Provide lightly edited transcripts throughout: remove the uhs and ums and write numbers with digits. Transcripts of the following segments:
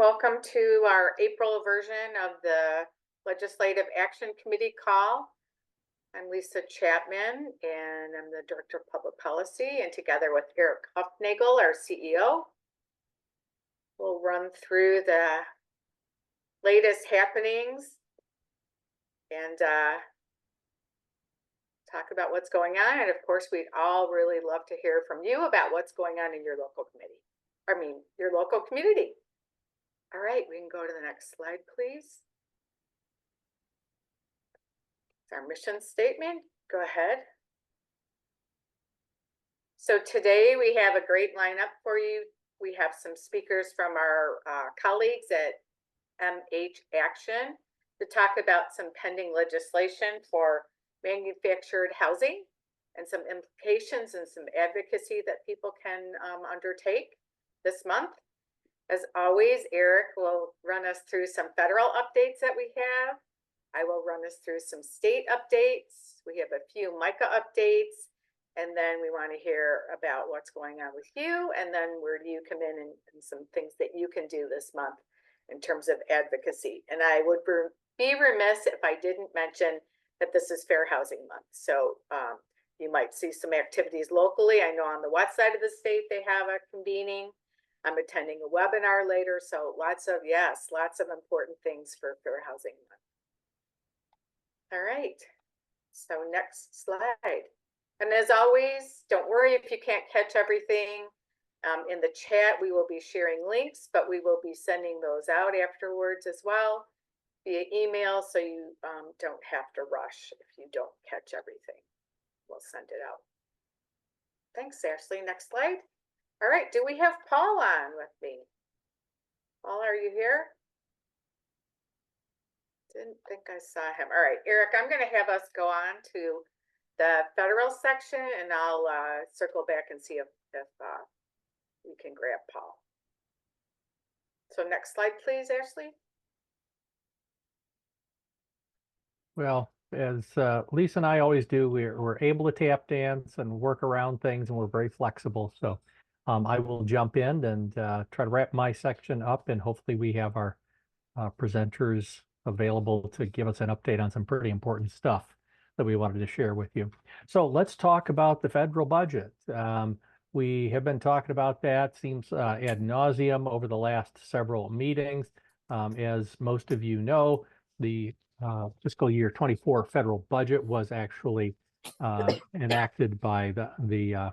welcome to our April version of the Legislative Action Committee call. I'm Lisa Chapman, and I'm the Director of Public Policy, and together with Eric Huffnagel, our CEO, we'll run through the latest happenings and talk about what's going on. And of course, we'd all really love to hear from you about what's going on in your local your local community. All right, we can go to the next slide, please. It's our mission statement. Go ahead. So today we have a great lineup for you. We have some speakers from our colleagues at MCAH Action to talk about some pending legislation for manufactured housing and some implications and some advocacy that people can undertake this month. As always, Eric will run us through some federal updates that we have. I will run us through some state updates. We have a few MICA updates, and then we want to hear about what's going on with you, and then where do you come in and some things that you can do this month in terms of advocacy. And I would be remiss if I didn't mention that this is Fair Housing Month. So you might see some activities locally. I know on the west side of the state they have a convening. I'm attending a webinar later, so lots of important things for Fair Housing Month. All right, so next slide. And as always, don't worry if you can't catch everything. In the chat, we will be sharing links, but we will be sending those out afterwards as well via email, so you don't have to rush if you don't catch everything. We'll send it out. Thanks, Ashley. Next slide. All right, do we have Paul on with me? Paul, are you here? Didn't think I saw him. All right, Eric, I'm going to have us go on to the federal section, and I'll circle back and see if we can grab Paul. So next slide, please, Ashley. Well, as Lisa and I always do, we're able to tap dance and work around things, and we're very flexible. So I will jump in and try to wrap my section up, and hopefully we have our presenters available to give us an update on some pretty important stuff that we wanted to share with you. So let's talk about the federal budget. We have been talking about that, seems ad nauseum over the last several meetings. As most of you know, the fiscal year 24 federal budget was actually enacted by the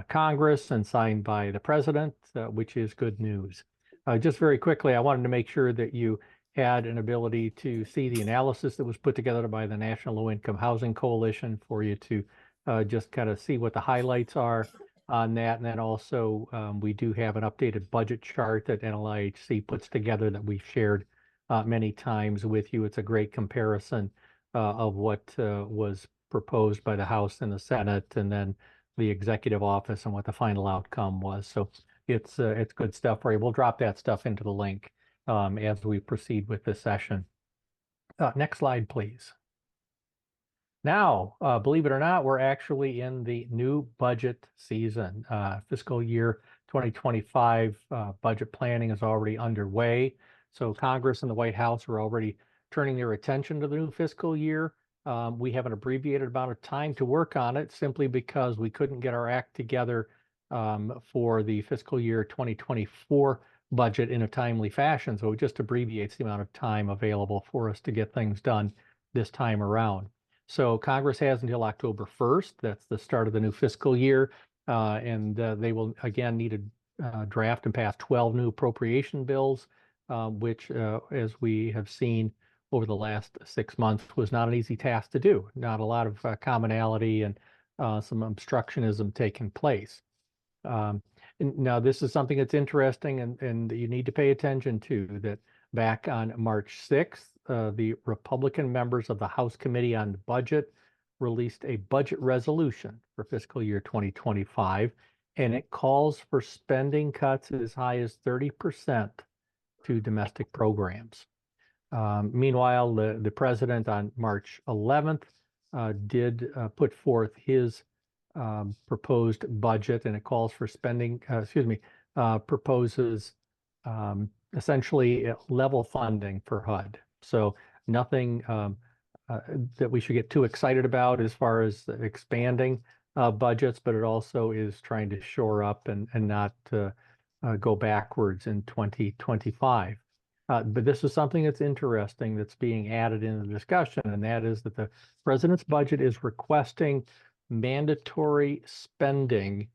Congress and signed by the president, which is good news. Just very quickly, I wanted to make sure that you had an ability to see the analysis that was put together by the National Low-Income Housing Coalition for you to just kind of see what the highlights are on that. And then also we do have an updated budget chart that NLIHC puts together that we've shared many times with you. It's a great comparison of what was proposed by the House and the Senate, and then the executive office and what the final outcome was. So it's good stuff for you. We'll drop that stuff into the link as we proceed with this session. Next slide, please. Now, believe it or not, we're actually in the new budget season. Fiscal year 2025 budget planning is already underway. So Congress and the White House are already turning their attention to the new fiscal year. We have an abbreviated amount of time to work on it simply because we couldn't get our act together for the fiscal year 2024 budget in a timely fashion. So it just abbreviates the amount of time available for us to get things done this time around. So Congress has until October 1st. That's the start of the new fiscal year. And they will again need to draft and pass 12 new appropriation bills, which, as we have seen over the last 6 months, was not an easy task to do. Not a lot of commonality and some obstructionism taking place. Now, this is something that's interesting and you need to pay attention to, that back on March 6th, the Republican members of the House Committee on Budget released a budget resolution for fiscal year 2025, and it calls for spending cuts as high as 30% to domestic programs. Meanwhile, the president on March 11th did put forth his proposed budget, and it calls for spending, proposes essentially level funding for HUD. So nothing that we should get too excited about as far as expanding budgets, but it also is trying to shore up and not go backwards in 2025. But this is something that's interesting that's being added in the discussion, and that is that the president's budget is requesting mandatory spending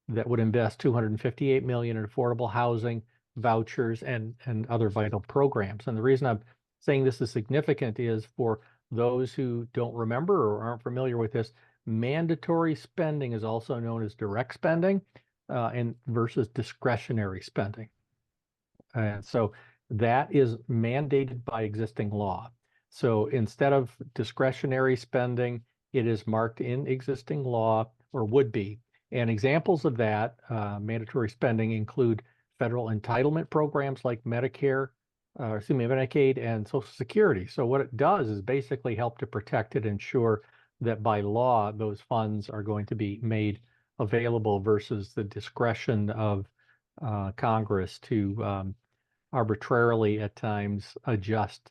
that would invest 258 million in affordable housing, vouchers, and other vital programs. And the reason I'm saying this is significant is for those who don't remember or aren't familiar with this, mandatory spending is also known as direct spending and versus discretionary spending. And so that is mandated by existing law. So instead of discretionary spending, it is marked in existing law or would be. And examples of that mandatory spending include federal entitlement programs like Medicare, Medicaid and Social Security. So what it does is basically help to protect and ensure that by law, those funds are going to be made available versus the discretion of Congress to arbitrarily at times adjust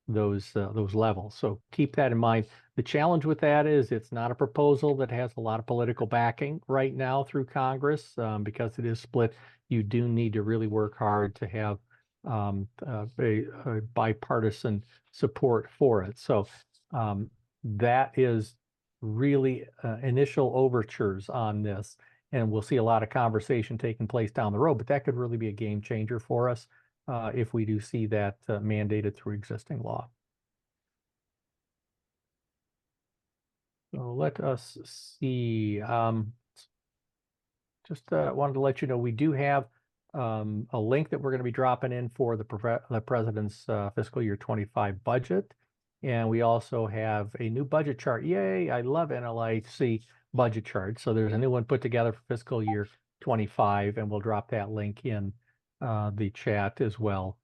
those levels. So keep that in mind. The challenge with that is it's not a proposal that has a lot of political backing right now through Congress because it is split. You do need to really work hard to have a bipartisan support for it. So that is really initial overtures on this, and we'll see a lot of conversation taking place down the road, but that could really be a game changer for us if we do see that mandated through existing law. So let us see. Just wanted to let you know we do have a link that we're going to be dropping in for the president's fiscal year 25 budget. And we also have a new budget chart. Yay, I love NLIC budget charts. So there's a new one put together for fiscal year 25, and we'll drop that link in the chat as well.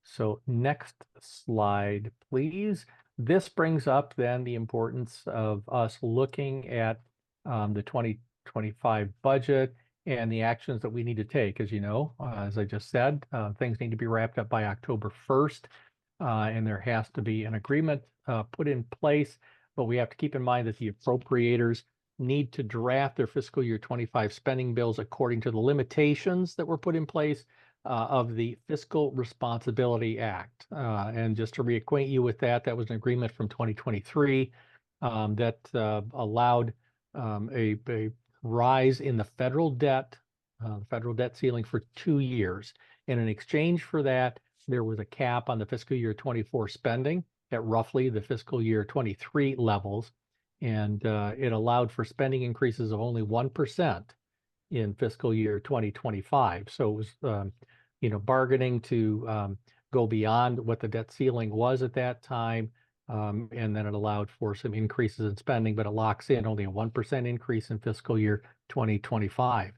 So next slide, please. This brings up then the importance of us looking at the 2025 budget and the actions that we need to take. As you know, as I just said, things need to be wrapped up by October 1st, and there has to be an agreement put in place, but we have to keep in mind that the appropriators need to draft their fiscal year 25 spending bills according to the limitations that were put in place of the Fiscal Responsibility Act. And just to reacquaint you with that, that was an agreement from 2023 that allowed a rise in the federal debt ceiling for 2 years. And in exchange for that, there was a cap on the fiscal year 24 spending at roughly the fiscal year 23 levels. And it allowed for spending increases of only 1% in fiscal year 2025. So it was, bargaining to go beyond what the debt ceiling was at that time. And then it allowed for some increases in spending, but it locks in only a 1% increase in fiscal year 2025.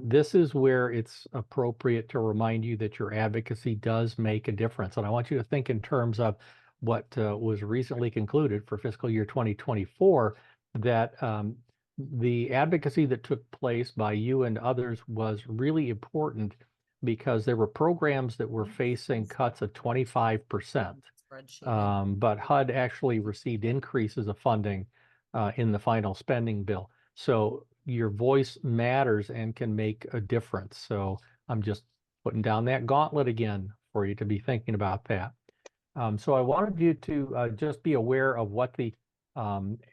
This is where it's appropriate to remind you that your advocacy does make a difference. And I want you to think in terms of what was recently concluded for fiscal year 2024, that the advocacy that took place by you and others was really important because there were programs that were facing cuts of 25%. But HUD actually received increases of funding in the final spending bill. So your voice matters and can make a difference. So I'm just putting down that gauntlet again for you to be thinking about that. So I wanted you to just be aware of what the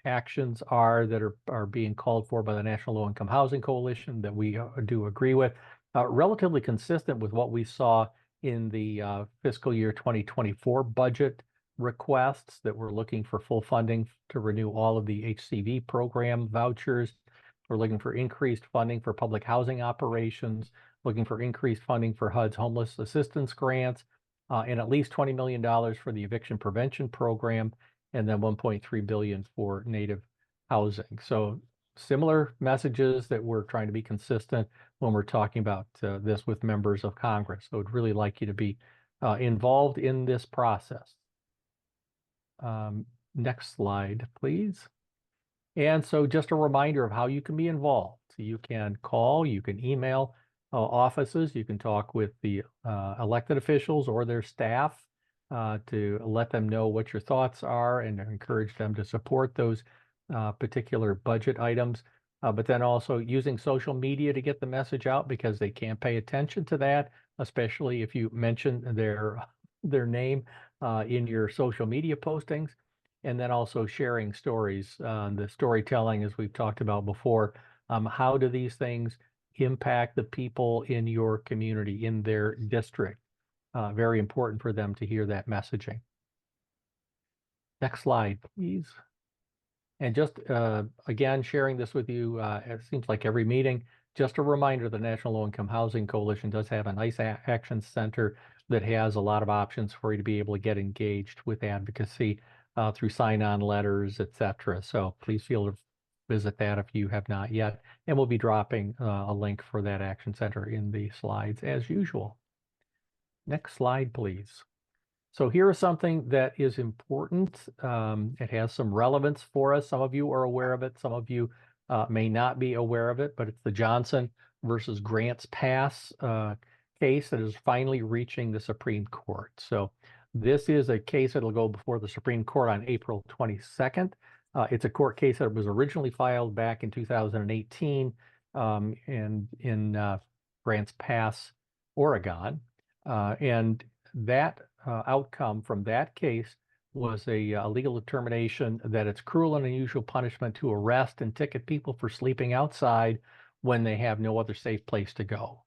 actions are that are being called for by the National Low Income Housing Coalition that we do agree with, relatively consistent with what we saw in the fiscal year 2024 budget requests that we're looking for full funding to renew all of the HCV program vouchers. We're looking for increased funding for public housing operations, looking for increased funding for HUD's homeless assistance grants, and at least $20 million for the eviction prevention program, and then $1.3 billion for native housing. So similar messages that we're trying to be consistent when we're talking about this with members of Congress. So I'd really like you to be involved in this process. Next slide, please. And so just a reminder of how you can be involved. So you can call, you can email offices. You can talk with the elected officials or their staff to let them know what your thoughts are and encourage them to support those particular budget items. But then also using social media to get the message out, because they can't pay attention to that, especially if you mention their name in your social media postings. And then also sharing stories, the storytelling, as we've talked about before. How do these things impact the people in your community, in their district? Very important for them to hear that messaging. Next slide, please. And just again, sharing this with you, it seems like every meeting, just a reminder, the National Low Income Housing Coalition does have a nice action center that has a lot of options for you to be able to get engaged with advocacy through sign-on letters, etc. So please feel to visit that if you have not yet. And we'll be dropping a link for that action center in the slides as usual. Next slide, please. So here is something that is important. It has some relevance for us. Some of you are aware of it. Some of you may not be aware of it, but it's the Johnson versus Grants Pass case that is finally reaching the Supreme Court. So this is a case that will go before the Supreme Court on April 22nd. It's a court case that was originally filed back in 2018 in Grants Pass, Oregon. And that outcome from that case was a legal determination that it's cruel and unusual punishment to arrest and ticket people for sleeping outside when they have no other safe place to go.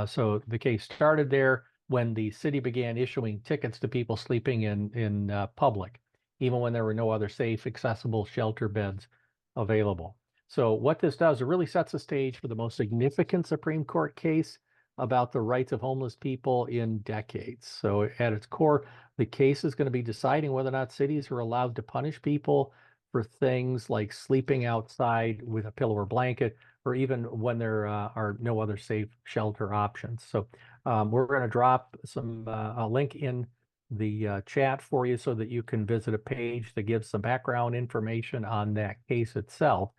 So the case started there when the city began issuing tickets to people sleeping in public, even when there were no other safe, accessible shelter beds available. So what this does, it really sets the stage for the most significant Supreme Court case about the rights of homeless people in decades. So at its core, the case is going to be deciding whether or not cities are allowed to punish people for things like sleeping outside with a pillow or blanket, or even when there are no other safe shelter options. So we're going to drop a link in the chat for you so that you can visit a page that gives some background information on that case itself.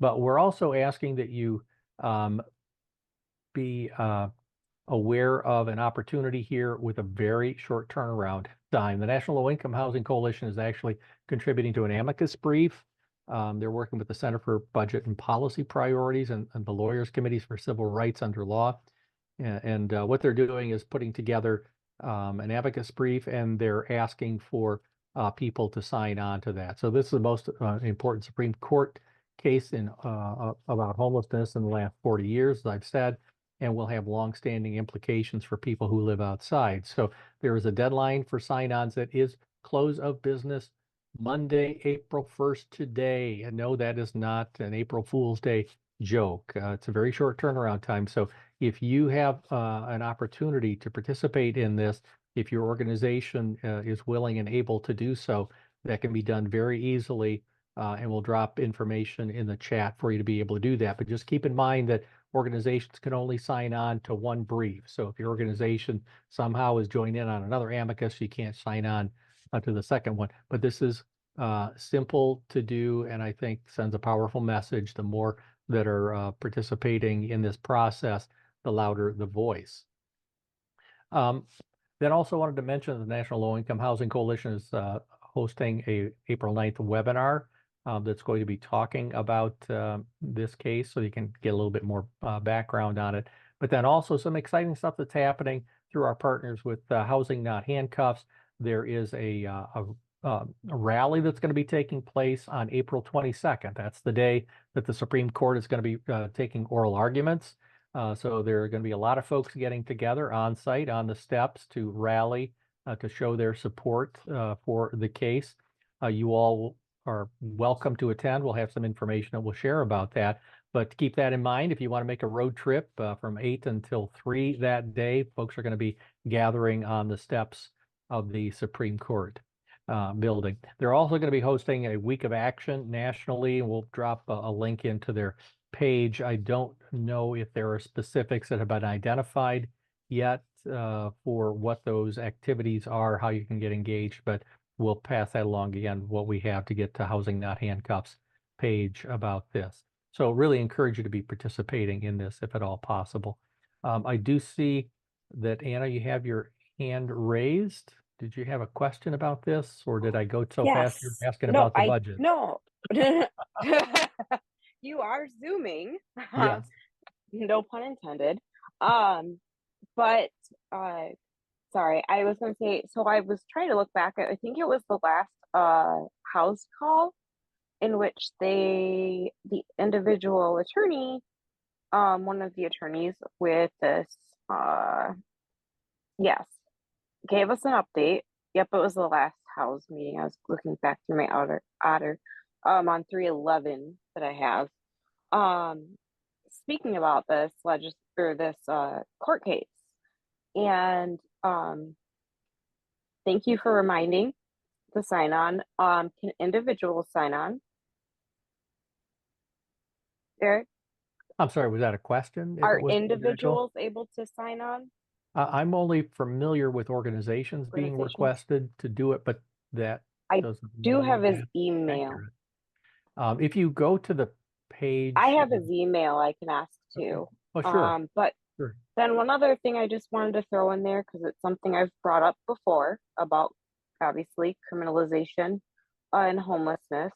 But we're also asking that you be aware of an opportunity here with a very short turnaround time. The National Low Income Housing Coalition is actually contributing to an amicus brief. They're working with the Center for Budget and Policy Priorities and the Lawyers Committees for Civil Rights under Law. And what they're doing is putting together an amicus brief, and they're asking for people to sign on to that. So this is the most important Supreme Court case about homelessness in the last 40 years, as I've said, and will have longstanding implications for people who live outside. So there is a deadline for sign-ons that is close of business Monday, April 1st today. And no, that is not an April Fool's Day joke. It's a very short turnaround time. So if you have an opportunity to participate in this, if your organization is willing and able to do so, that can be done very easily. And we'll drop information in the chat for you to be able to do that. But just keep in mind that organizations can only sign on to one brief. So if your organization somehow is joined in on another amicus, you can't sign on to the second one. But this is simple to do, and I think sends a powerful message. The more that are participating in this process, the louder the voice. Then also wanted to mention the National Low Income Housing Coalition is hosting a April 9th webinar that's going to be talking about this case, so you can get a little bit more background on it. But then also some exciting stuff that's happening through our partners with Housing Not Handcuffs. There is a rally that's going to be taking place on April 22nd. That's the day that the Supreme Court is going to be taking oral arguments. So there are going to be a lot of folks getting together on site, on the steps, to rally, to show their support for the case. You all are welcome to attend. We'll have some information that we'll share about that. But keep that in mind if you want to make a road trip from 8 until 3 that day. Folks are going to be gathering on the steps of the Supreme Court building. They're also going to be hosting a week of action nationally. We'll drop a link into their page. I don't know if there are specifics that have been identified yet for what those activities are, how you can get engaged, but we'll pass that along again, what we have to get to Housing Not Handcuffs page about this. So really encourage you to be participating in this if at all possible. I do see that Anna, you have your hand raised. Did you have a question about this, or did I go so fast you're Yes. asking No, about the budget? no. You are zooming. Yes. No pun intended. Um, but sorry, I was gonna say, so I was trying to look back at, I think it was the last house call in which the individual attorney, one of the attorneys with this yes, gave us an update. Yep, it was the last house meeting. I was looking back through my otter on 311 that I have. Speaking about this this court case. And thank you for reminding to sign on. Can individuals sign on? Eric, I'm sorry, was that a question? If it are was an individual? individuals able to sign on? I'm only familiar with organizations being Organizations? requested to do it, but that I doesn't do mean have his that's email. accurate. If you go to the I page, have his email I can ask okay. too. Oh, sure, But sure. then one other thing I just wanted to throw in there because it's something I've brought up before about obviously criminalization and homelessness.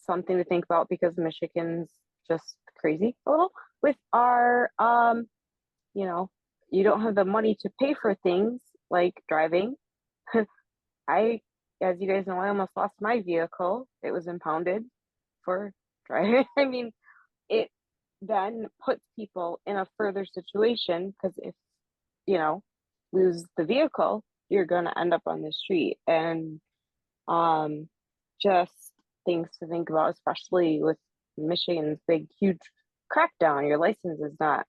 Something to think about because Michigan's just crazy a little with our you know, you don't have the money to pay for things like driving. I, as you guys know, I almost lost my vehicle. It was impounded for driving. I mean, it then puts people in a further situation because if you know lose the vehicle, you're going to end up on the street. And um just things to think about, especially with Michigan's big huge crackdown. Your license is not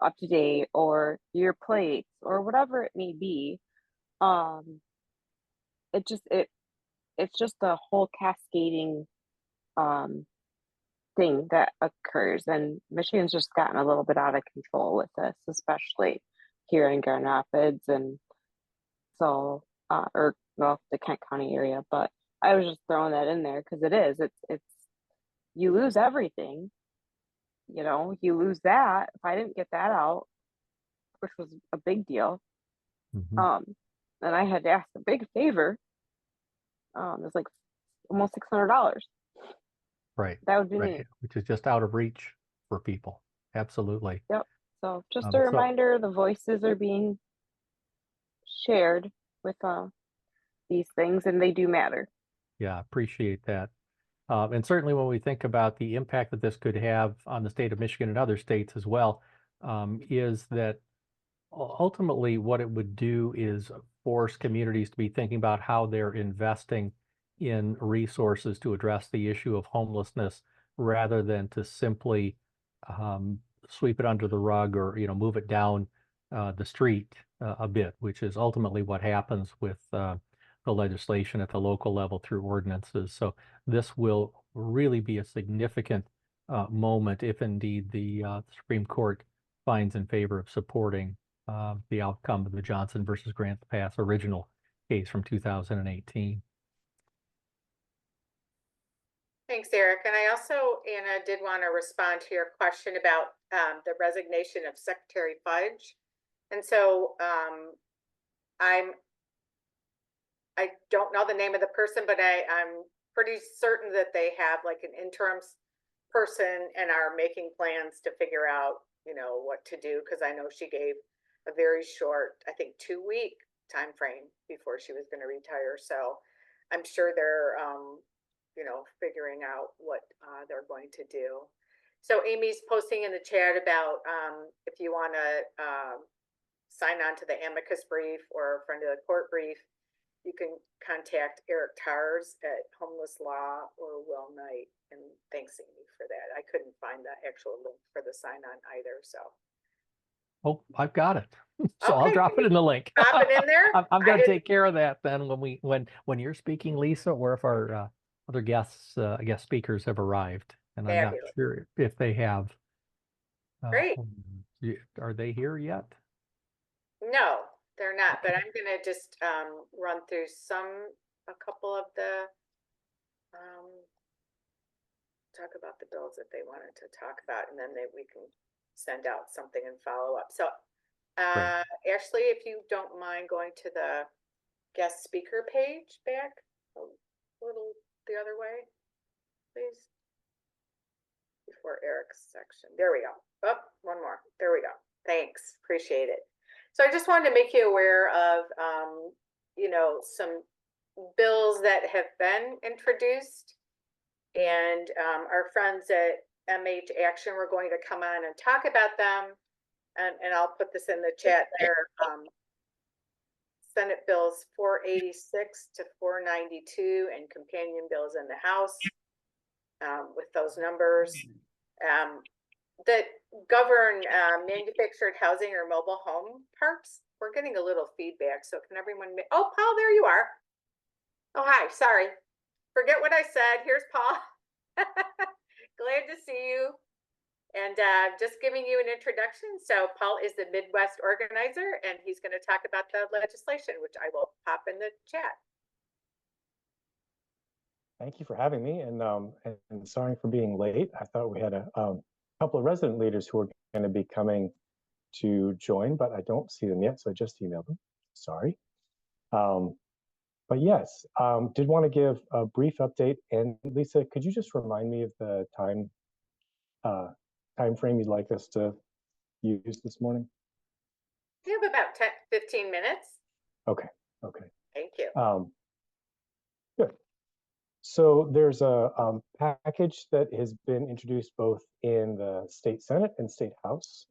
up to date, or your plates, or whatever it may be. um it just it's just a whole cascading um thing that occurs, and Michigan's just gotten a little bit out of control with this, especially here in Grand Rapids. And so or well, the Kent County area. But I was just throwing that in there because it's you lose everything. You lose that. If I didn't get that out, which was a big deal, Mhm. um and I had to ask a big favor. It was like almost $600. Right, That would be me. right, which is just out of reach for people. Absolutely. Yep. So just a So reminder, the voices are being shared with these things, and they do matter. yeah, appreciate that. And certainly when we think about the impact that this could have on the state of Michigan and other states as well, is that ultimately what it would do is force communities to be thinking about how they're investing in resources to address the issue of homelessness rather than to simply um, sweep it under the rug or move it down the street a bit, which is ultimately what happens with the legislation at the local level through ordinances. So this will really be a significant moment if indeed the Supreme Court finds in favor of supporting the outcome of the Johnson versus Grants Pass original case from 2018. Thanks, Eric. And I also, Anna, did want to respond to your question about the resignation of Secretary Fudge. And so I don't know the name of the person, but I'm pretty certain that they have like an interim person and are making plans to figure out, what to do. Because I know she gave a very short, I think 2-week time frame before she was going to retire. So I'm sure they're, figuring out what they're going to do. So Amy's posting in the chat about if you want to sign on to the amicus brief or friend of the court brief, you can contact Eric Tars at Homeless Law or Will Knight. And thanks, Amy, for that. I couldn't find the actual link for the sign on either. So, Oh, I've got it. So I'll okay, drop it in the link. pop it in there. I'm I going to didn't. take care of that then when you're speaking, Lisa, or if our other guest speakers have arrived, and I'm not Fabulous. sure if they have. Great. Are they here yet? No, they're not. But Okay. I'm going to just run through a couple of the, talk about the bills that they wanted to talk about, and then we can send out something and follow up. So, Great. Ashley, if you don't mind going to the guest speaker page back a little the other way, please. Before Eric's section. There we go. Oh, one more. There we go. Thanks. Appreciate it. So I just wanted to make you aware of, you know, some bills that have been introduced, and our friends at MH Action were going to come on and talk about them, and I'll put this in the chat there. Senate bills 486 to 492 and companion bills in the House with those numbers that govern manufactured housing or mobile home parks. We're getting a little feedback, so can everyone? Oh, Paul, there you are. Oh, hi. Sorry. Forget what I said. Here's Paul. Glad to see you. And just giving you an introduction. So Paul is the Midwest organizer, and he's going to talk about the legislation, which I will pop in the chat. Thank you for having me, and sorry for being late. I thought we had a couple of resident leaders who were going to be coming to join, but I don't see them yet, so I just emailed them. Sorry. But yes, did want to give a brief update. And Lisa, could you just remind me of the time frame you'd like us to use this morning? You have about 15 minutes. Okay. Thank you. Good. So there's a package that has been introduced both in the state Senate and state House.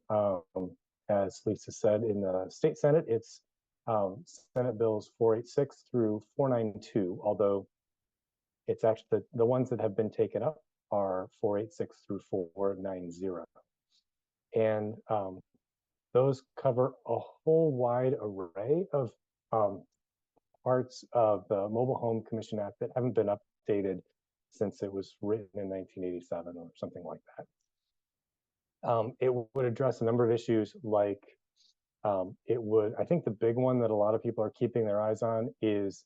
As Lisa said, in the state Senate, it's Senate bills 486 through 492, although it's actually the ones that have been taken up are 486 through 490. And those cover a whole wide array of parts of the Mobile Home Commission Act that haven't been updated since it was written in 1987 or something like that. It would address a number of issues like I think the big one that a lot of people are keeping their eyes on is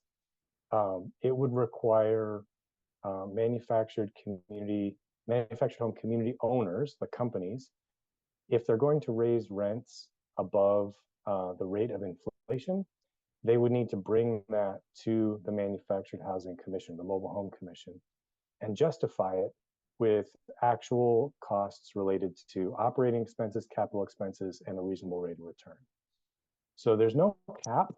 it would require manufactured home community owners, the companies, if they're going to raise rents above the rate of inflation, they would need to bring that to the Manufactured Housing Commission, the Mobile Home Commission, and justify it with actual costs related to operating expenses, capital expenses, and a reasonable rate of return. So there's no cap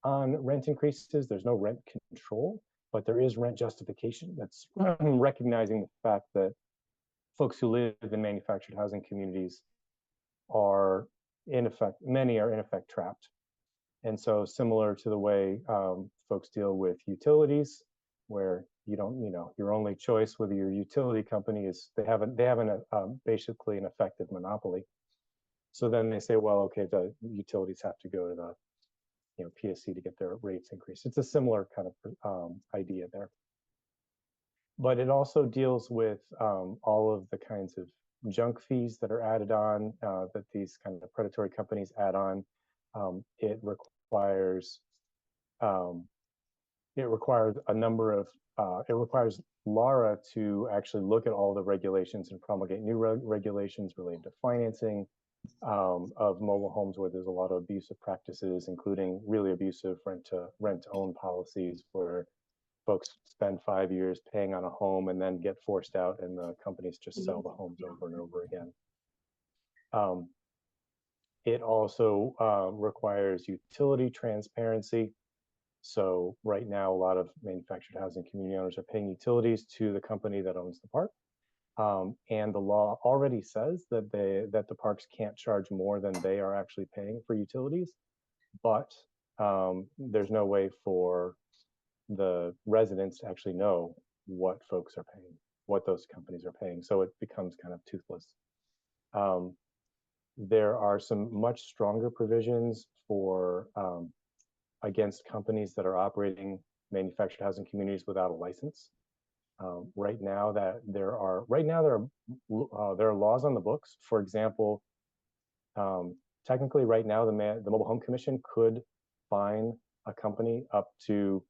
on rent increases, there's no rent control, but there is rent justification. That's recognizing the fact that folks who live in manufactured housing communities are many are in effect trapped. And so similar to the way folks deal with utilities, where your only choice with your utility company is they have basically an effective monopoly. So then they say, well, okay, the utilities have to go to the PSC to get their rates increased. It's a similar kind of idea there. But it also deals with all of the kinds of junk fees that are added on, that these kind of predatory companies add on. It requires a number of, it requires Laura to actually look at all the regulations and promulgate new regulations related to financing of mobile homes where there's a lot of abusive practices, including really abusive rent-to-own policies where folks spend 5 years paying on a home and then get forced out and the companies just sell the homes over and over again. It also requires utility transparency. So right now, a lot of manufactured housing community owners are paying utilities to the company that owns the park. And the law already says that the parks can't charge more than they are actually paying for utilities, but there's no way for the residents to actually know what folks are paying, what those companies are paying. So it becomes kind of toothless. There are some much stronger provisions for against companies that are operating manufactured housing communities without a license. Right now, there are laws on the books. For example, technically, right now, the Mobile Home Commission could fine a company up to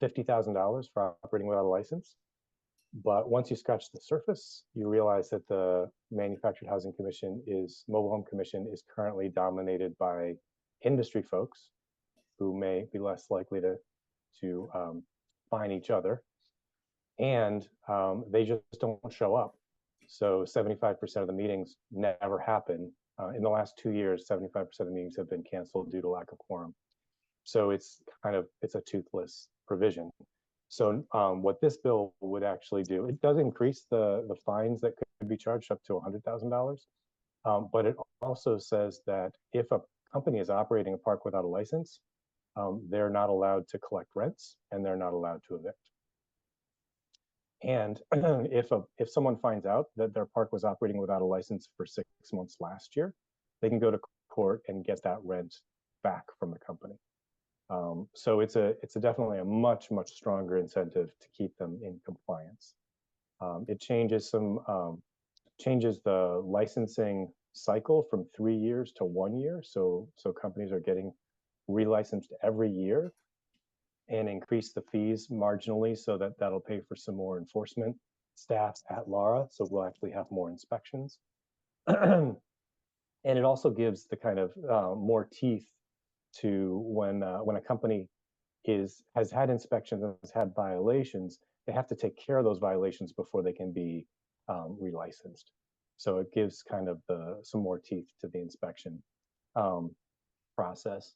$50,000 for operating without a license. But once you scratch the surface, you realize that the Manufactured Housing Commission Mobile Home Commission is currently dominated by industry folks who may be less likely to find each other, and they just don't show up. So 75% of the meetings never happen. In the last 2 years, 75% of the meetings have been canceled due to lack of quorum. So it's a toothless provision. So what this bill would actually do, it does increase the fines that could be charged up to $100,000. But it also says that if a company is operating a park without a license, they're not allowed to collect rents and they're not allowed to evict. And if someone finds out that their park was operating without a license for 6 months last year, they can go to court and get that rent back from the company. So it's definitely a much stronger incentive to keep them in compliance. It changes the licensing cycle from 3 years to 1 year. So companies are getting relicensed every year, and increase the fees marginally so that'll pay for some more enforcement staff at LARA. So we'll actually have more inspections. And it also gives the kind of more teeth to when a company has had inspections and has had violations, they have to take care of those violations before they can be relicensed. So it gives kind of some more teeth to the inspection process.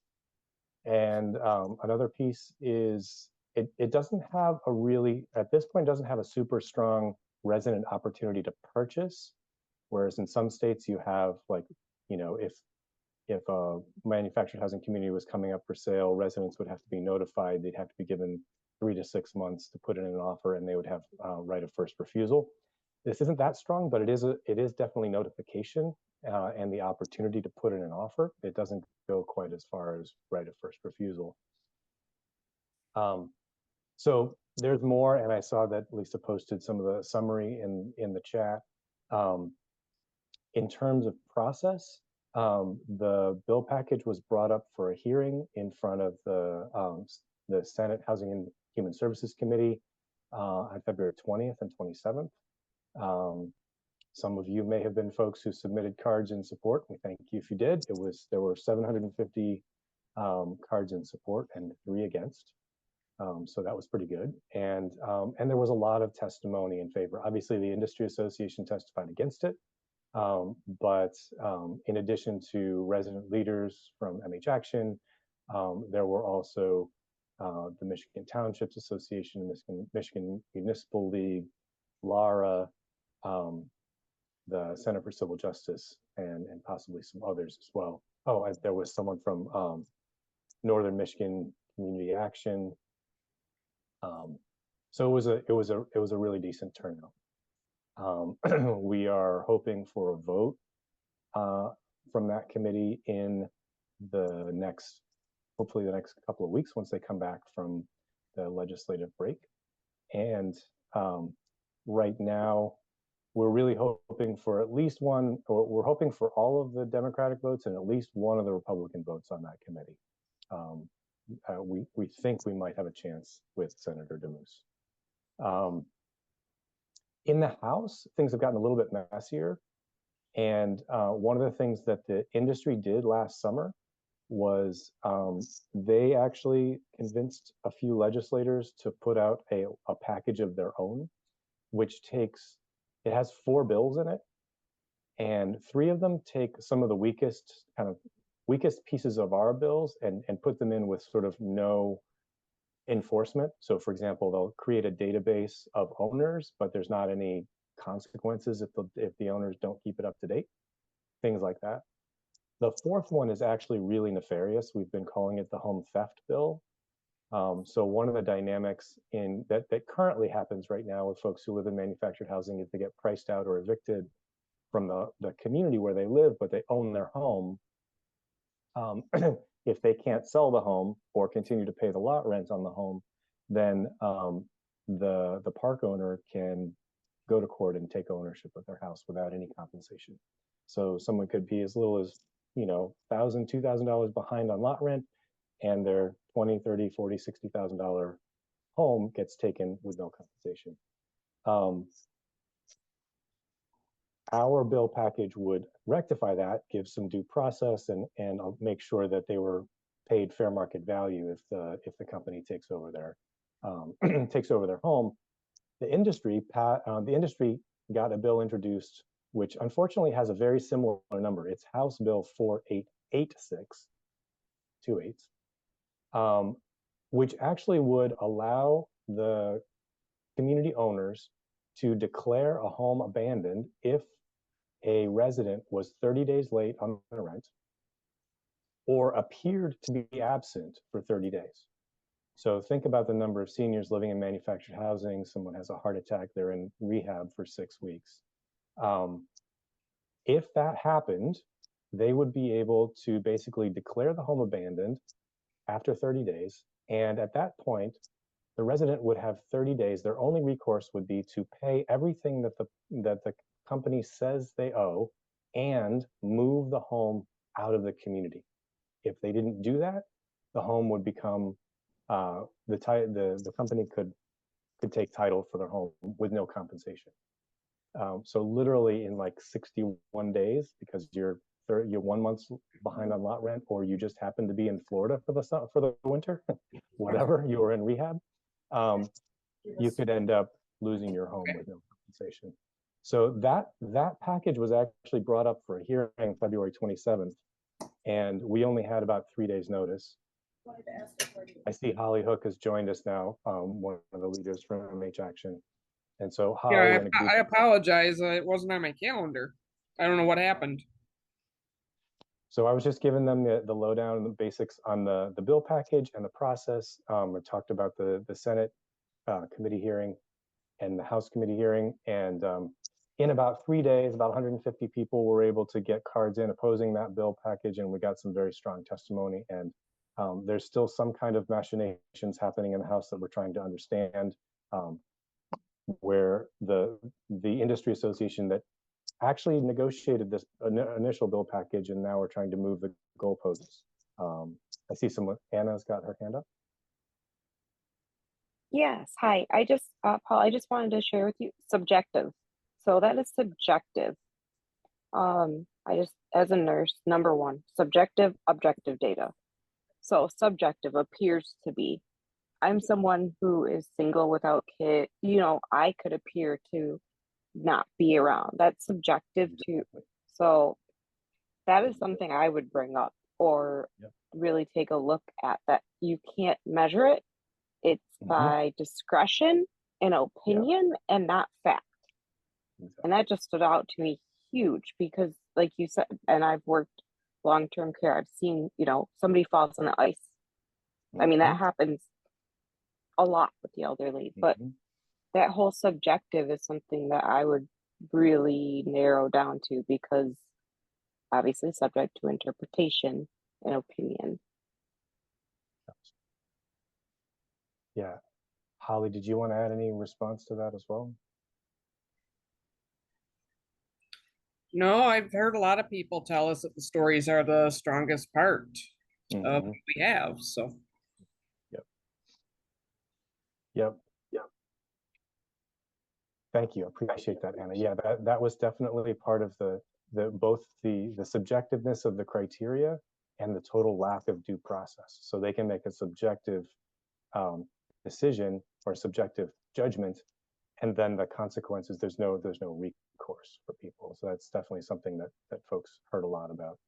And another piece is it doesn't have a really, at this point, doesn't have a super strong resident opportunity to purchase. Whereas in some states you have, like, you know, if a manufactured housing community was coming up for sale, residents would have to be notified. They'd have to be given 3 to 6 months to put in an offer, and they would have right of first refusal. This isn't that strong, but it is definitely notification and the opportunity to put in an offer. It doesn't go quite as far as right of first refusal. So there's more, and I saw that Lisa posted some of the summary in the chat. In terms of process, the bill package was brought up for a hearing in front of the Senate Housing and Human Services Committee on February 20th and 27th. Some of you may have been folks who submitted cards in support. We thank you if you did. There were 750 cards in support and 3 against. So that was pretty good. And there was a lot of testimony in favor. Obviously, the industry association testified against it. But in addition to resident leaders from MCAH Action, there were also the Michigan Townships Association, Michigan Municipal League, LARA, the Center for Civil Justice, and possibly some others as well. Oh, and there was someone from Northern Michigan Community Action. So it was a really decent turnout. We are hoping for a vote from that committee in hopefully the next couple of weeks, once they come back from the legislative break. And right now, we're really hoping for at least one, or we're hoping for all of the Democratic votes and at least one of the Republican votes on that committee. We think we might have a chance with Senator DeMoose. In the House, things have gotten a little bit messier. And one of the things that the industry did last summer was they actually convinced a few legislators to put out a package of their own, which it has 4 bills in it. And 3 of them take some of the weakest pieces of our bills and put them in with sort of no enforcement. So for example, they'll create a database of owners, but there's not any consequences if the owners don't keep it up to date, things like that. The 4th one is actually really nefarious. We've been calling it the home theft bill. So one of the dynamics that currently happens right now with folks who live in manufactured housing is they get priced out or evicted from the community where they live, but they own their home. If they can't sell the home or continue to pay the lot rent on the home, then the park owner can go to court and take ownership of their house without any compensation. So someone could be as little as, $1,000, $2,000 behind on lot rent, and their $20,000, $30,000, $40,000, $60,000 home gets taken with no compensation. Our bill package would rectify that, give some due process, and make sure that they were paid fair market value if the company takes over their takes over their home. The industry got a bill introduced, which unfortunately has a very similar number. It's House Bill 4886, 28, which actually would allow the community owners to declare a home abandoned if a resident was 30 days late on the rent or appeared to be absent for 30 days. So think about the number of seniors living in manufactured housing. Someone has a heart attack, they're in rehab for 6 weeks. If that happened, they would be able to basically declare the home abandoned after 30 days. And at that point, the resident would have 30 days. Their only recourse would be to pay everything that the company says they owe and move the home out of the community. If they didn't do that, the home would become the company could take title for their home with no compensation. So literally in like 61 days, because you're 1 month behind on lot rent, or you just happen to be in Florida for the winter, whatever, you were in rehab, you could end up losing your home with no compensation. So that package was actually brought up for a hearing February 27th, and we only had about 3 days notice. I see Holly Hook has joined us now, one of the leaders from MCAH Action. And so Holly, Yeah, I apologize. It wasn't on my calendar. I don't know what happened. So I was just giving them the lowdown and the basics on the bill package and the process. I talked about the Senate committee hearing and the House committee hearing. And in about 3 days, about 150 people were able to get cards in opposing that bill package. And we got some very strong testimony. And there's still some kind of machinations happening in the House that we're trying to understand, where the industry association that actually negotiated this initial bill package, and now we're trying to move the goalposts. I see someone, Anna's got her hand up. Yes, hi. Paul, I just wanted to share with you subjective. So that is subjective. As a nurse, number one, subjective, objective data. So subjective appears to be, I'm someone who is single without kids. I could appear to not be around. That's subjective too. So that is something I would bring up, or really take a look at, that you can't measure it. It's by discretion and opinion and not fact. Exactly. And that just stood out to me huge, because like you said, and I've worked long-term care, I've seen, somebody falls on the ice. I mean, that happens a lot with the elderly, but that whole subjective is something that I would really narrow down to, because obviously subject to interpretation and opinion. Yeah. Holly, did you want to add any response to that as well? No, I've heard a lot of people tell us that the stories are the strongest part of what we have. So. Yep. Thank you. I appreciate that, Anna. Yeah, that was definitely part of both the subjectiveness of the criteria and the total lack of due process. So they can make a subjective decision or subjective judgment, and then the consequences, there's no recourse for people. So that's definitely something that folks heard a lot about.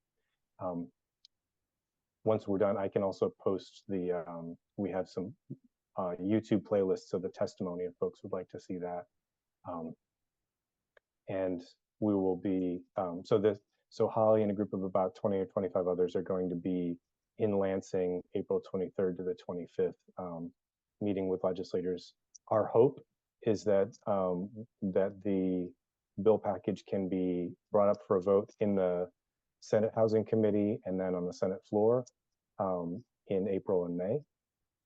Once we're done, I can also post we have some YouTube playlists of the testimony if folks would like to see that. And we will be, so Holly and a group of about 20 or 25 others are going to be in Lansing, April 23rd to the 25th, meeting with legislators. Our hope is that the bill package can be brought up for a vote in the Senate Housing Committee and then on the Senate floor in April and May,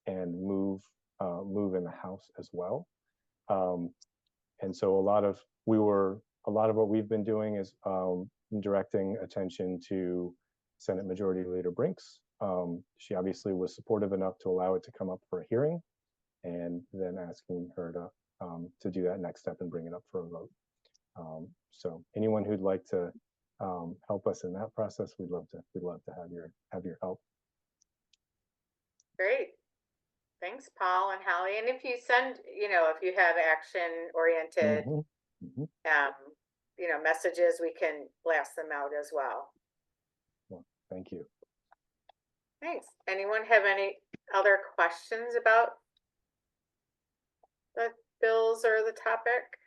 and move in the House as well. And so a lot of what we've been doing is directing attention to Senate Majority Leader Brinks. She obviously was supportive enough to allow it to come up for a hearing. and then asking her to do that next step and bring it up for a vote. So anyone who'd like to help us in that process, we'd love to have your help. Great. Thanks, Paul and Holly. And if you send, if you have action oriented, messages, we can blast them out as well. Well, thank you. Thanks. Anyone have any other questions about the bills or the topic?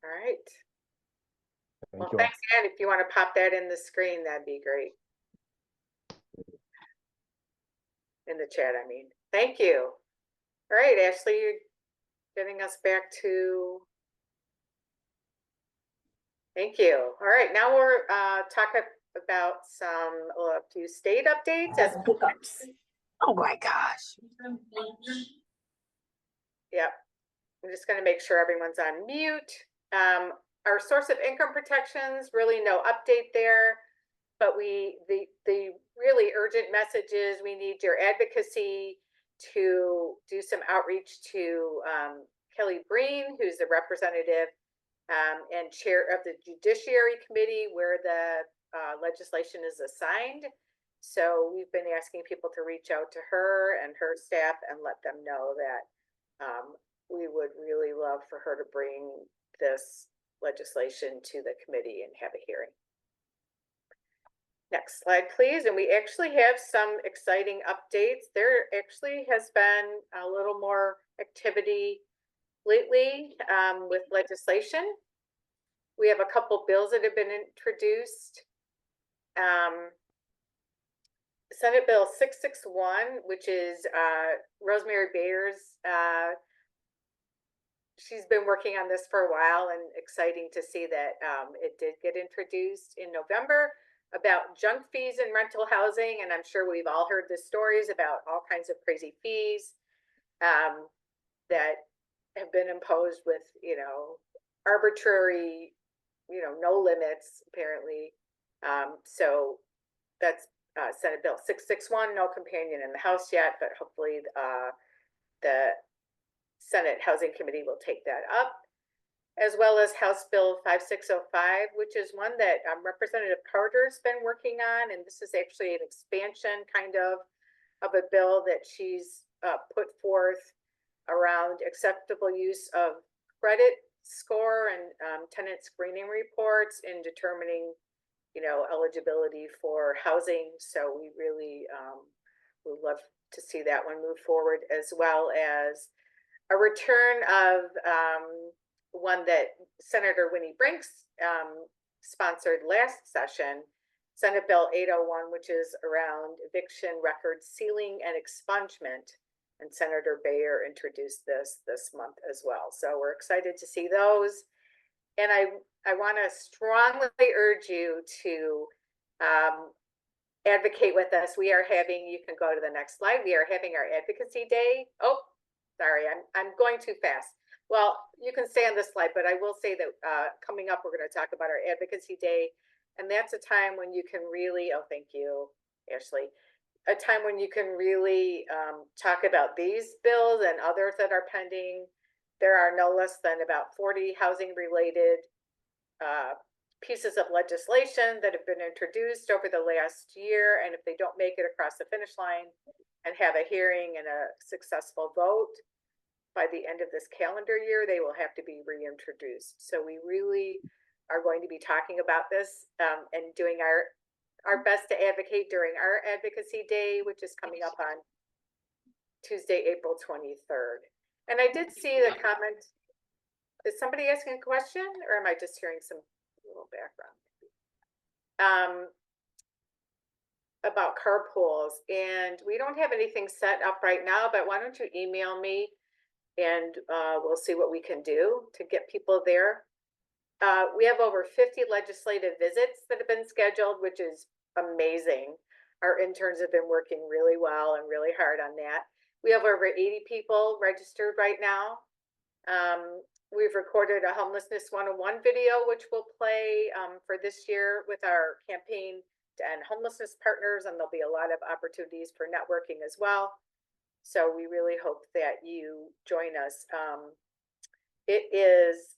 All right. Well, You thanks, Ann. If you want to pop that in the screen, that'd be great. In the chat, I mean. Thank you. All right, Ashley, you're getting us back to. Thank you. All right, now we're talking about a few state updates. Hiccups. Oh my gosh. Yep. I'm just going to make sure everyone's on mute. Our source of income protections, really no update there. But the really urgent message is we need your advocacy to do some outreach to Kelly Breen, who's the representative and chair of the Judiciary Committee where the legislation is assigned. So we've been asking people to reach out to her and her staff and let them know that we would really love for her to bring this legislation to the committee and have a hearing. Next slide, please. And we actually have some exciting updates. There actually has been a little more activity lately with legislation. We have a couple bills that have been introduced. Senate Bill 661, which is Rosemary Bayer's. She's been working on this for a while, and exciting to see that it did get introduced in November, about junk fees in rental housing. And I'm sure we've all heard the stories about all kinds of crazy fees that have been imposed with, arbitrary, no limits, apparently. So that's Senate Bill 661, no companion in the House yet, but hopefully the Senate Housing Committee will take that up, as well as House Bill 5605, which is one that Representative Carter's been working on. And this is actually an expansion kind of a bill that she's put forth around acceptable use of credit score and tenant screening reports in determining, eligibility for housing. So we really would love to see that one move forward, as well as a return of one that Senator Winnie Brinks sponsored last session, Senate Bill 801, which is around eviction record sealing and expungement. And Senator Bayer introduced this month as well. So we're excited to see those. And I want to strongly urge you to advocate with us. We are having, you can go to the next slide. We are having our advocacy day. Oh, sorry, I'm going too fast. Well, you can stay on this slide, but I will say that coming up, we're going to talk about our advocacy day. And that's a time when you can really, oh, thank you, Ashley, a time when you can really talk about these bills and others that are pending. There are no less than about 40 housing related pieces of legislation that have been introduced over the last year. And if they don't make it across the finish line and have a hearing and a successful vote by the end of this calendar year, they will have to be reintroduced. So we really are going to be talking about this and doing our best to advocate during our advocacy day, which is coming up on Tuesday, April 23rd. And I did see the comment. Is somebody asking a question, or am I just hearing some little background? About carpools, and we don't have anything set up right now, but why don't you email me and we'll see what we can do to get people there. We have over 50 legislative visits that have been scheduled, which is amazing. Our interns have been working really well and really hard on that. We have over 80 people registered right now. We've recorded a Homelessness 101 video, which we'll play for this year with our campaign and homelessness partners, and there'll be a lot of opportunities for networking as well. So we really hope that you join us. It is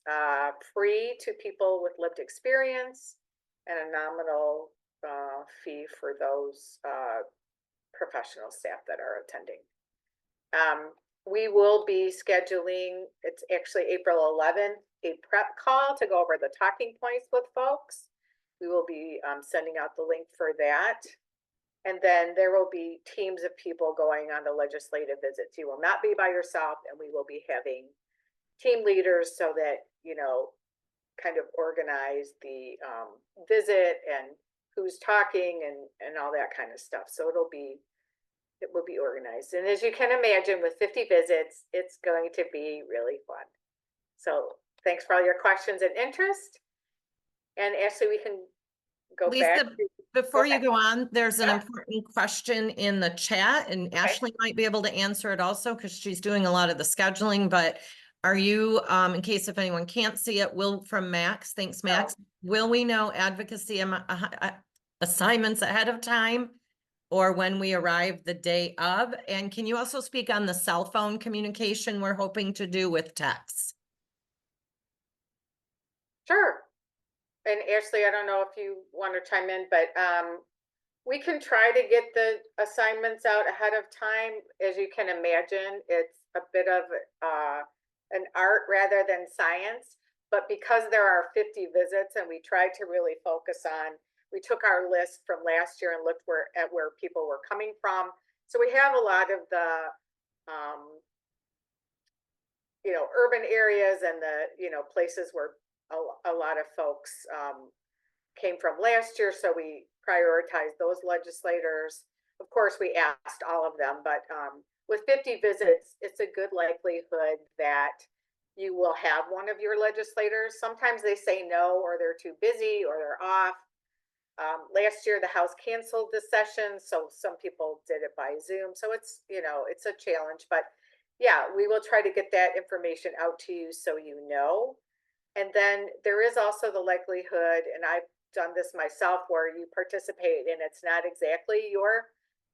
free to people with lived experience and a nominal fee for those professional staff that are attending. We will be scheduling, it's actually April 11th, a prep call to go over the talking points with folks. We will be sending out the link for that. And then there will be teams of people going on the legislative visits. You will not be by yourself, and we will be having team leaders so that, you know, kind of organize the visit and who's talking and all that kind of stuff. So it will be organized. And as you can imagine, with 50 visits, it's going to be really fun. So thanks for all your questions and interest. And Ashley, we can go back. Lisa, before you ahead. go on, there's an Yeah. important question in the chat, and Ashley might be able to answer it also because she's doing a lot of the scheduling. But are you, in case if anyone can't see it, from Max, thanks Max, will we know advocacy assignments ahead of time or when we arrive the day of? And can you also speak on the cell phone communication we're hoping to do with text? Sure. And Ashley, I don't know if you want to chime in, but we can try to get the assignments out ahead of time. As you can imagine, it's a bit of an art rather than science. But because there are 50 visits and we tried to really focus on, we took our list from last year and looked at where people were coming from. So we have a lot of the you know, urban areas and the, you know, places where a lot of folks came from last year. So we prioritized those legislators. Of course, we asked all of them, but with 50 visits, it's a good likelihood that you will have one of your legislators. Sometimes they say no, or they're too busy, or they're off. Last year, the House canceled the session, so some people did it by Zoom. So it's, you know, it's a challenge, but yeah, we will try to get that information out to you so you know. And then there is also the likelihood, and I've done this myself, where you participate and it's not exactly your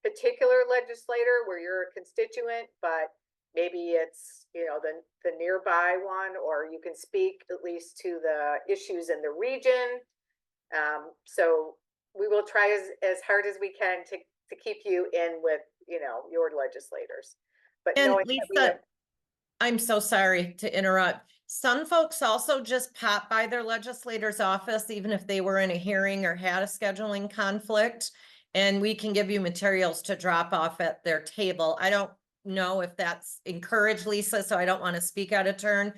particular legislator where you're a constituent, but maybe it's, you know, the nearby one, or you can speak at least to the issues in the region. So we will try as hard as we can to keep you in with, you know, your legislators. But And knowing that we Lisa, have, I'm so sorry to interrupt. Some folks also just pop by their legislator's office, even if they were in a hearing or had a scheduling conflict, and we can give you materials to drop off at their table. I don't know if that's encouraged, Lisa, so I don't want to speak out of turn.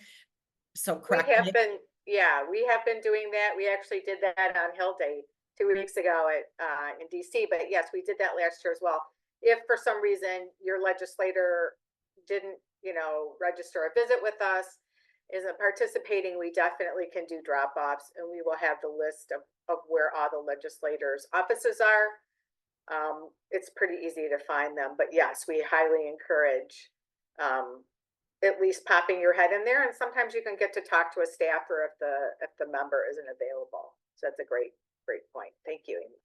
So correct we have me. been, yeah, we have been doing that. We actually did that on Hill Day 2 weeks ago at in DC. But yes, we did that last year as well. If for some reason your legislator didn't, you know, register a visit with us, isn't participating, we definitely can do drop-offs, and we will have the list of where all the legislators' offices are. It's pretty easy to find them, but yes, we highly encourage at least popping your head in there, and sometimes you can get to talk to a staffer if the member isn't available. So that's a great point. Thank you, Amy.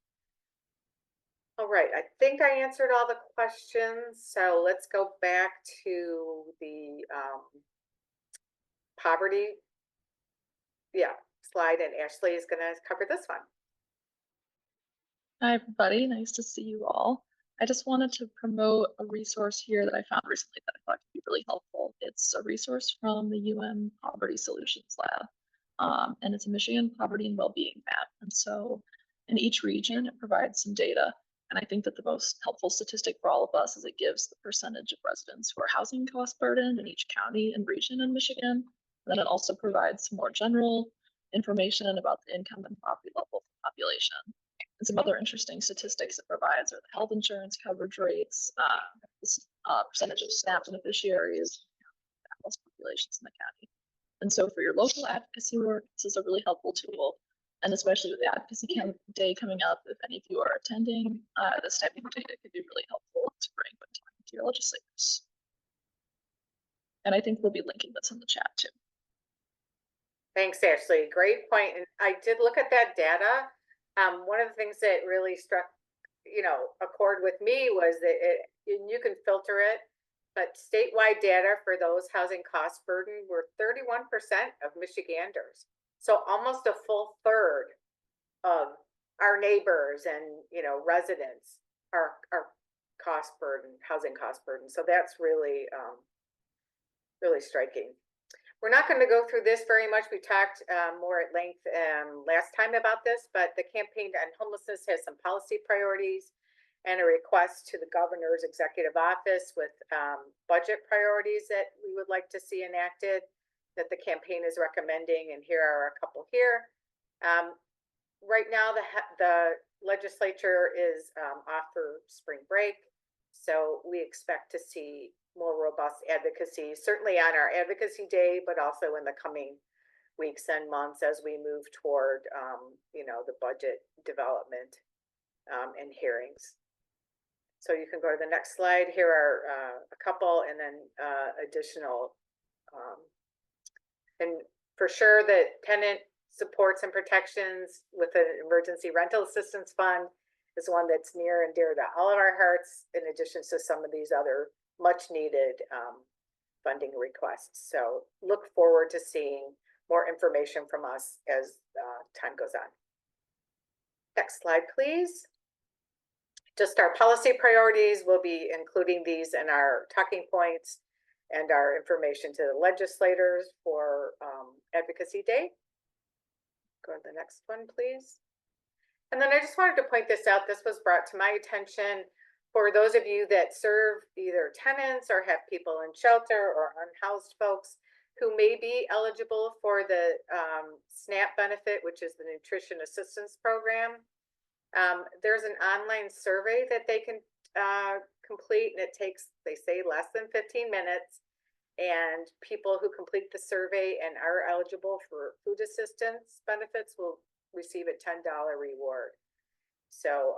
All right, I think I answered all the questions. So let's go back to the poverty, slide, and Ashley is going to cover this one. Hi, everybody. Nice to see you all. I just wanted to promote a resource here that I found recently that I thought could be really helpful. It's a resource from the UN Poverty Solutions Lab, and it's a Michigan Poverty and Wellbeing map. And so in each region, it provides some data. And I think that the most helpful statistic for all of us is it gives the percentage of residents who are housing cost burdened in each county and region in Michigan. And then it also provides some more general information about the income and poverty level of the population. And some other interesting statistics it provides are the health insurance coverage rates, percentage of SNAP beneficiaries, populations in the county. And so for your local advocacy work, this is a really helpful tool. And especially with the Advocacy Day coming up, if any of you are attending, this type of data could be really helpful to bring when talking to your legislators. And I think we'll be linking this in the chat too. Thanks, Ashley. Great point. And I did look at that data. One of the things that really struck, you know, a chord with me was that you can filter it but statewide data for those housing cost burden were 31% of Michiganders. So almost a full third of our neighbors and, you know, residents are cost burden, housing cost burden. So that's really, really striking. We're not going to go through this very much. We talked more at length last time about this, but the Campaign to End Homelessness has some policy priorities and a request to the governor's executive office with budget priorities that we would like to see enacted that the campaign is recommending. And here are a couple here. Right now, the legislature is off for spring break. So we expect to see more robust advocacy, certainly on our advocacy day, but also in the coming weeks and months as we move toward, you know, the budget development and hearings. So you can go to the next slide. Here are a couple, and then additional. And for sure that tenant supports and protections with an emergency rental assistance fund is one that's near and dear to all of our hearts, in addition to some of these other much needed funding requests. So look forward to seeing more information from us as time goes on. Next slide, please. Just our policy priorities. We'll be including these in our talking points and our information to the legislators for Advocacy Day. Go to the next one, please. And then I just wanted to point this out. This was brought to my attention for those of you that serve either tenants or have people in shelter or unhoused folks who may be eligible for the SNAP benefit, which is the Nutrition Assistance Program. There's an online survey that they can complete, and it takes, they say, less than 15 minutes. And people who complete the survey and are eligible for food assistance benefits will receive a $10 reward. So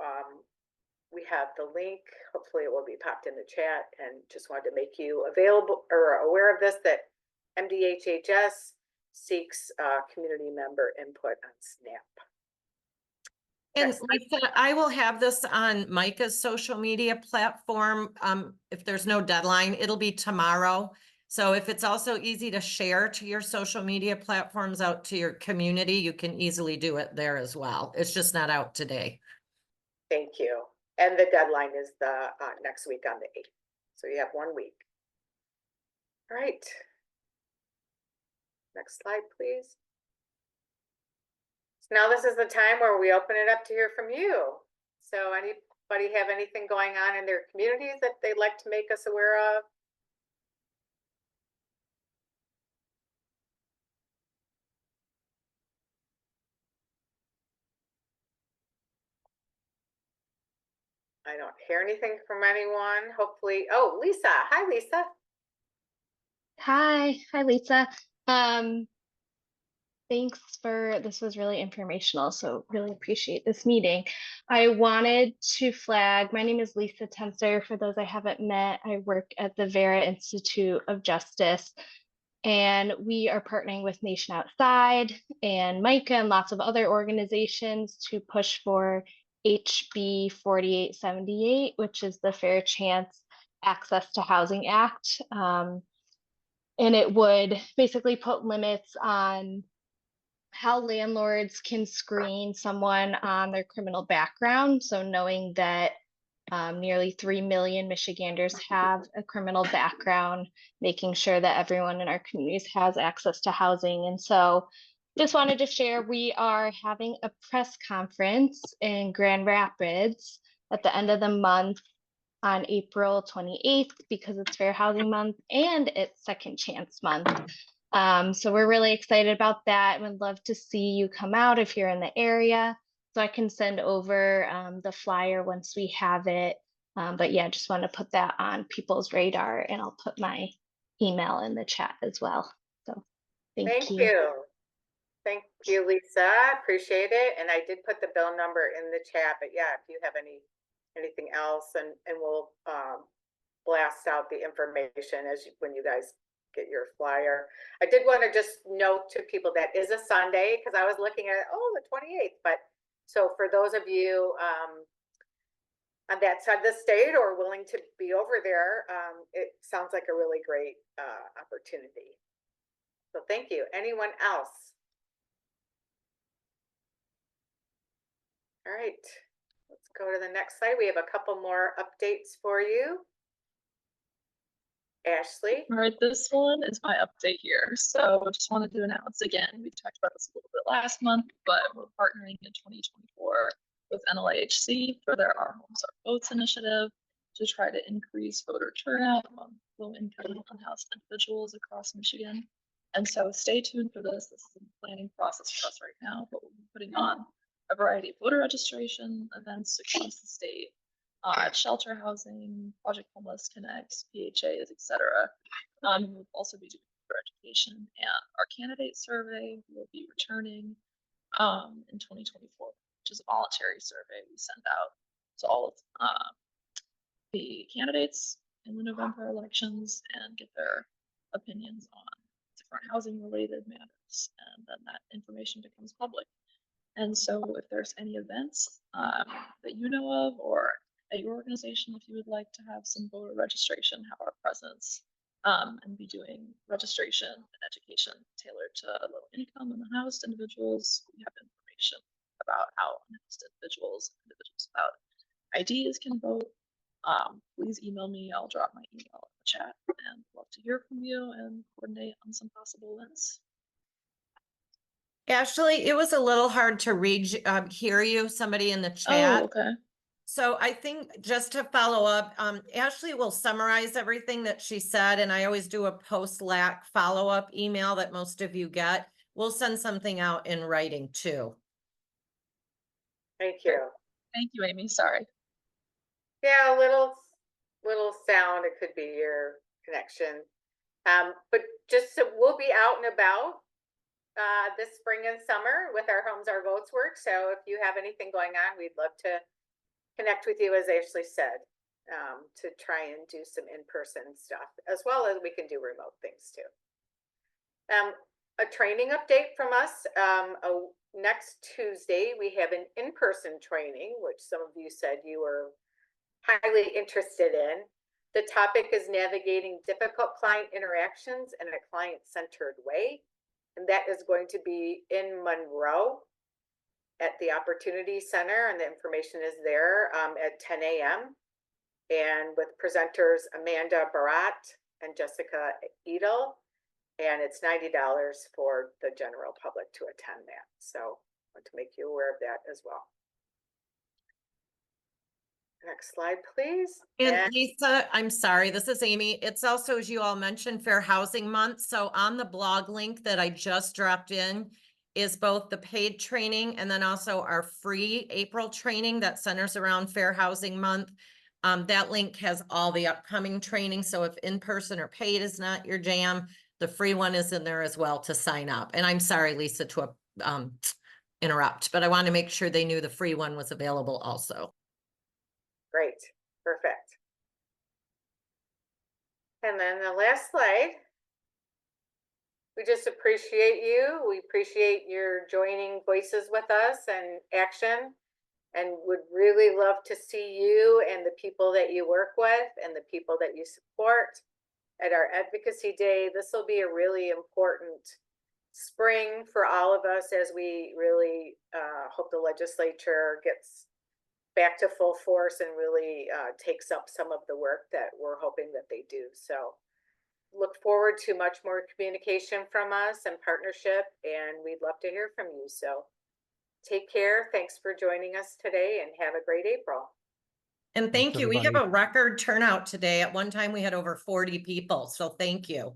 we have the link. Hopefully it will be popped in the chat, and just wanted to make you available or aware of this, that MDHHS seeks community member input on SNAP. And Lisa, I will have this on Micah's social media platform. If there's no deadline, it'll be tomorrow. So if it's also easy to share to your social media platforms out to your community, you can easily do it there as well. It's just not out today. Thank you. And the deadline is the next week on the 8th. So you have 1 week. All right. Next slide, please. So now this is the time where we open it up to hear from you. So anybody have anything going on in their communities that they'd like to make us aware of? I don't hear anything from anyone. Hopefully, oh, Lisa. Hi, Lisa. Hi, Lisa. Thanks this was really informational, so really appreciate this meeting. I wanted to flag, my name is Lisa Tenser. For those I haven't met, I work at the Vera Institute of Justice, and we are partnering with Nation Outside and Micah and lots of other organizations to push for HB 4878, which is the Fair Chance Access to Housing Act. And it would basically put limits on how landlords can screen someone on their criminal background. So knowing that nearly 3 million Michiganders have a criminal background, making sure that everyone in our communities has access to housing. And so just wanted to share, we are having a press conference in Grand Rapids at the end of the month on April 28th, because it's Fair Housing Month and it's Second Chance Month. So we're really excited about that, and would love to see you come out if you're in the area. So I can send over the flyer once we have it. But yeah, just want to put that on people's radar, and I'll put my email in the chat as well. So thank you. Thank you, Lisa. Appreciate it. And I did put the bill number in the chat, but yeah, if you have anything else, and we'll blast out the information when you guys get your flyer. I did want to just note to people that is a Sunday, because I was looking at, oh, the 28th. But so for those of you on that side of the state or willing to be over there, it sounds like a really great opportunity. So thank you. Anyone else? All right, let's go to the next slide. We have a couple more updates for you. Ashley. All right, this one is my update here. So I just wanted to announce again, we talked about this a little bit last month, but we're partnering in 2024 with NLAHC for their Our Homes, Our Votes initiative to try to increase voter turnout among low-income unhoused individuals across Michigan. And so stay tuned for this. This is a planning process for us right now, but we'll be putting on a variety of voter registration events across the state. Shelter housing, Project Homeless Connects, PHAs, etc. We'll also be doing voter education, and our candidate survey will be returning in 2024, which is a voluntary survey we send out to all of the candidates in the November elections and get their opinions on different housing related matters, and then that information becomes public. And so if there's any events that you know of, or at your organization, if you would like to have some voter registration, have our presence, and be doing registration and education tailored to low income and unhoused individuals, we have information about how unhoused individuals without IDs can vote. Please email me. I'll drop my email in the chat, and love to hear from you and coordinate on some possible events. Ashley, it was a little hard to read, hear you, somebody in the chat. Oh, okay. So I think just to follow up, Ashley will summarize everything that she said, and I always do a post-LAC follow-up email that most of you get. We'll send something out in writing too. Thank you. Thank you, Amy. Sorry. Yeah, a little sound. It could be your connection. But just so we'll be out and about this spring and summer with our Homes, Our Votes work. So if you have anything going on, we'd love to connect with you, as Ashley said, to try and do some in-person stuff, as well as we can do remote things too. A training update from us. Next Tuesday, we have an in-person training, which some of you said you were highly interested in. The topic is navigating difficult client interactions in a client-centered way. And that is going to be in Monroe at the Opportunity Center, and the information is there at 10 a.m. and with presenters Amanda Barat and Jessica Edel, and it's $90 for the general public to attend that. So I want to make you aware of that as well. Next slide, please. And Lisa, I'm sorry, this is Amy. It's also, as you all mentioned, Fair Housing Month. So on the blog link that I just dropped in is both the paid training and then also our free April training that centers around Fair Housing Month. That link has all the upcoming training. So if in-person or paid is not your jam, the free one is in there as well to sign up. And I'm sorry, Lisa, to interrupt, but I want to make sure they knew the free one was available also. Great, perfect. And then the last slide. We just appreciate you. We appreciate your joining voices with us and action, and would really love to see you and the people that you work with and the people that you support at our Advocacy Day. This will be a really important spring for all of us as we really hope the legislature gets back to full force and really takes up some of the work that we're hoping that they do. So look forward to much more communication from us and partnership, and we'd love to hear from you. So take care. Thanks for joining us today, and have a great April. And thank Thanks, you. We have everybody. a record turnout today. At one time we had over 40 people. So thank you.